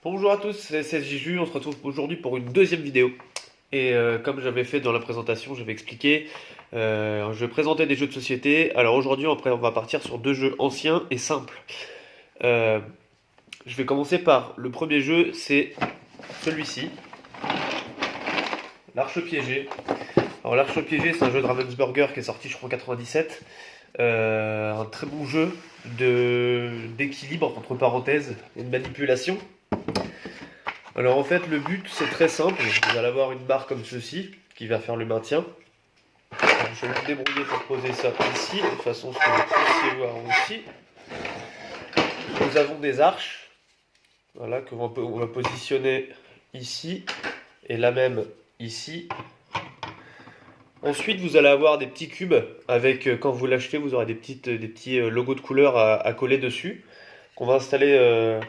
Bonjour à tous, c'est CSJU, on se retrouve aujourd'hui pour une deuxième vidéo. Et comme j'avais fait dans la présentation, j'avais expliqué, je vais présenter des jeux de société. Alors aujourd'hui, après, on va partir sur deux jeux anciens et simples. Euh, je vais commencer par le premier jeu, c'est celui-ci, l'Arche piégée. Alors l'Arche piégée, c'est un jeu de Ravensburger qui est sorti, je crois, en 97. Un très bon jeu d'équilibre, entre parenthèses, et de manipulation. Alors en fait le but c'est très simple, vous allez avoir une barre comme ceci qui va faire le maintien. Alors, je vais me débrouiller pour poser ça ici, de façon à ce que vous puissiez voir aussi. Nous avons des arches, voilà, on va positionner ici, et là même ici. Ensuite vous allez avoir des petits cubes, avec quand vous l'achetez vous aurez des petits logos de couleurs à coller dessus, qu'on va installer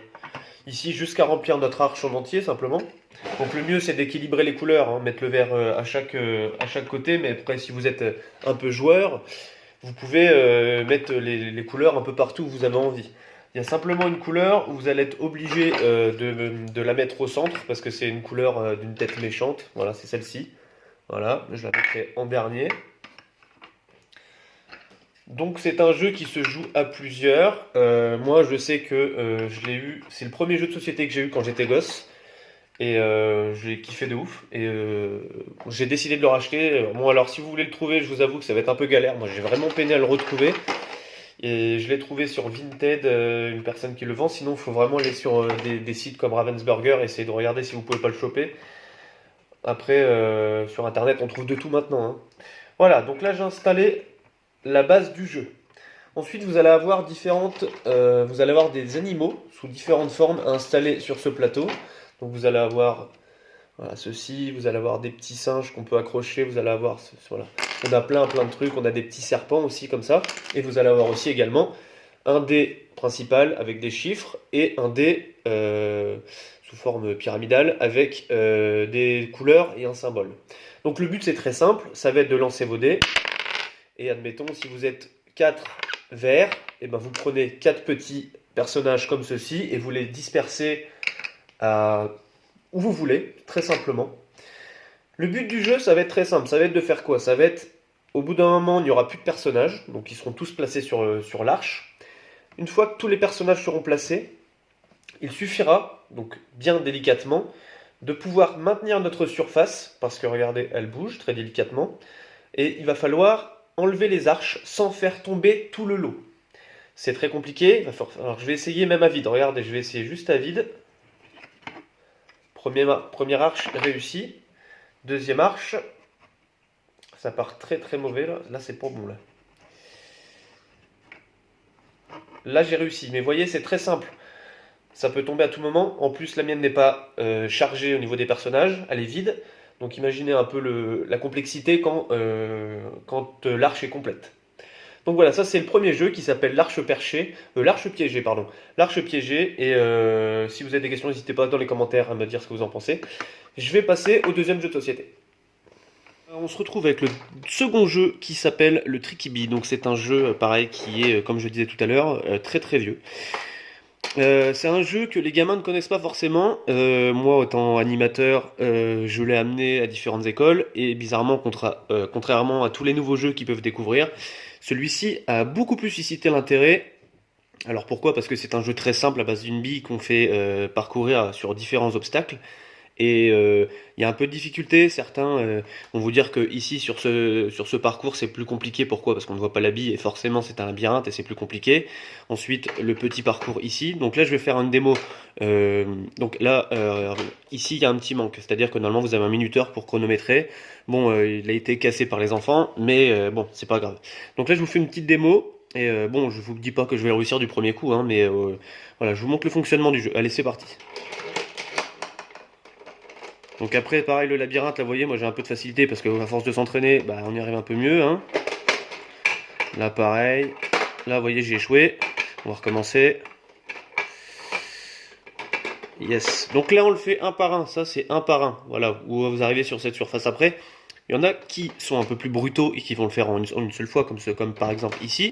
ici jusqu'à remplir notre arche en entier simplement. Donc le mieux c'est d'équilibrer les couleurs, hein, mettre le vert à chaque côté, mais après si vous êtes un peu joueur, vous pouvez mettre les couleurs un peu partout où vous avez envie. Il y a simplement une couleur où vous allez être obligé de la mettre au centre, parce que c'est une couleur d'une tête méchante, voilà c'est celle-ci. Voilà, je la mettrai en dernier. Donc c'est un jeu qui se joue à plusieurs. Moi je sais que je l'ai eu, c'est le premier jeu de société que j'ai eu quand j'étais gosse. Et je l'ai kiffé de ouf. Et j'ai décidé de le racheter. Bon alors si vous voulez le trouver, je vous avoue que ça va être un peu galère. Moi j'ai vraiment peiné à le retrouver. Et je l'ai trouvé sur Vinted, une personne qui le vend. Sinon il faut vraiment aller sur des sites comme Ravensburger, essayer de regarder si vous pouvez pas le choper. Après sur internet on trouve de tout maintenant, hein. Voilà, donc là j'ai installé la base du jeu. Ensuite, vous allez avoir des animaux sous différentes formes installés sur ce plateau. Donc vous allez avoir voilà, ceci, vous allez avoir des petits singes qu'on peut accrocher, vous allez avoir voilà. On a plein de trucs, on a des petits serpents aussi comme ça. Et vous allez avoir aussi également un dé principal avec des chiffres et un dé sous forme pyramidale avec des couleurs et un symbole. Donc le but c'est très simple, ça va être de lancer vos dés. Et admettons, si vous êtes 4 verts, et ben vous prenez 4 petits personnages comme ceci et vous les dispersez où vous voulez, très simplement. Le but du jeu, ça va être très simple. Ça va être de faire quoi? Ça va être, au bout d'un moment, il n'y aura plus de personnages, donc ils seront tous placés sur l'arche. Une fois que tous les personnages seront placés, il suffira, donc bien délicatement, de pouvoir maintenir notre surface, parce que regardez, elle bouge très délicatement, et il va falloir enlever les arches sans faire tomber tout le lot. C'est très compliqué. Alors je vais essayer même à vide. Regardez, je vais essayer juste à vide. Première arche réussie. Deuxième arche. Ça part très mauvais là. Là c'est pas bon là. Là j'ai réussi. Mais voyez, c'est très simple. Ça peut tomber à tout moment. En plus la mienne n'est pas chargée au niveau des personnages. Elle est vide. Donc imaginez un peu la complexité quand l'arche est complète. Donc voilà, ça c'est le premier jeu qui s'appelle l'Arche piégée, pardon. L'Arche piégée, et si vous avez des questions, n'hésitez pas dans les commentaires à me dire ce que vous en pensez. Je vais passer au deuxième jeu de société. On se retrouve avec le second jeu qui s'appelle le Tricky Bee. Donc c'est un jeu pareil qui est, comme je disais tout à l'heure, très vieux. C'est un jeu que les gamins ne connaissent pas forcément. Moi, étant animateur, je l'ai amené à différentes écoles et bizarrement, contrairement à tous les nouveaux jeux qu'ils peuvent découvrir, celui-ci a beaucoup plus suscité l'intérêt. Alors pourquoi? Parce que c'est un jeu très simple à base d'une bille qu'on fait parcourir sur différents obstacles. Et il y a un peu de difficulté, certains vont vous dire que ici sur ce parcours c'est plus compliqué. Pourquoi? Parce qu'on ne voit pas la bille et forcément c'est un labyrinthe et c'est plus compliqué. Ensuite le petit parcours ici, donc là je vais faire une démo. Donc là ici il y a un petit manque, c'est-à-dire que normalement vous avez un minuteur pour chronométrer. Bon il a été cassé par les enfants, mais bon c'est pas grave. Donc là je vous fais une petite démo. Et bon je vous dis pas que je vais réussir du premier coup, hein, mais voilà, je vous montre le fonctionnement du jeu. Allez c'est parti. Donc après, pareil, le labyrinthe, là, vous voyez, moi j'ai un peu de facilité parce qu'à force de s'entraîner, bah, on y arrive un peu mieux, hein. Là, pareil. Là, vous voyez, j'ai échoué. On va recommencer. Yes. Donc là, on le fait un par un. Ça, c'est un par un. Voilà, où vous arrivez sur cette surface après. Il y en a qui sont un peu plus brutaux et qui vont le faire en une seule fois, comme par exemple ici.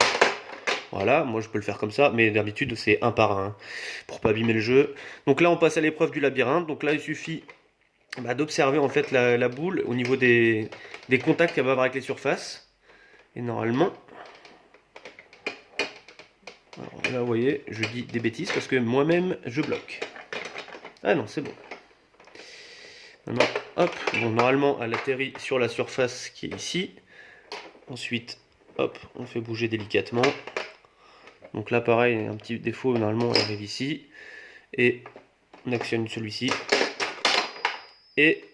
Voilà, moi je peux le faire comme ça, mais d'habitude c'est un par un, pour pas abîmer le jeu. Donc là on passe à l'épreuve du labyrinthe, donc là il suffit d'observer en fait la boule au niveau des contacts qu'elle va avoir avec les surfaces. Et normalement, alors là vous voyez, je dis des bêtises parce que moi-même je bloque. Ah non, c'est bon. Maintenant, hop, bon, normalement elle atterrit sur la surface qui est ici. Ensuite, hop, on fait bouger délicatement. Donc là pareil, un petit défaut, normalement elle arrive ici. Et on actionne celui-ci. Et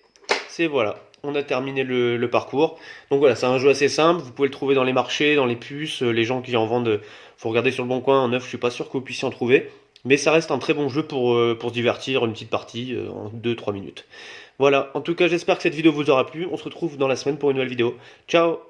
c'est voilà, on a terminé le parcours. Donc voilà, c'est un jeu assez simple, vous pouvez le trouver dans les marchés, dans les puces, les gens qui en vendent, faut regarder sur le bon coin, en neuf, je suis pas sûr que vous puissiez en trouver. Mais ça reste un très bon jeu pour se divertir, une petite partie en 2-3 minutes. Voilà, en tout cas j'espère que cette vidéo vous aura plu, on se retrouve dans la semaine pour une nouvelle vidéo. Ciao!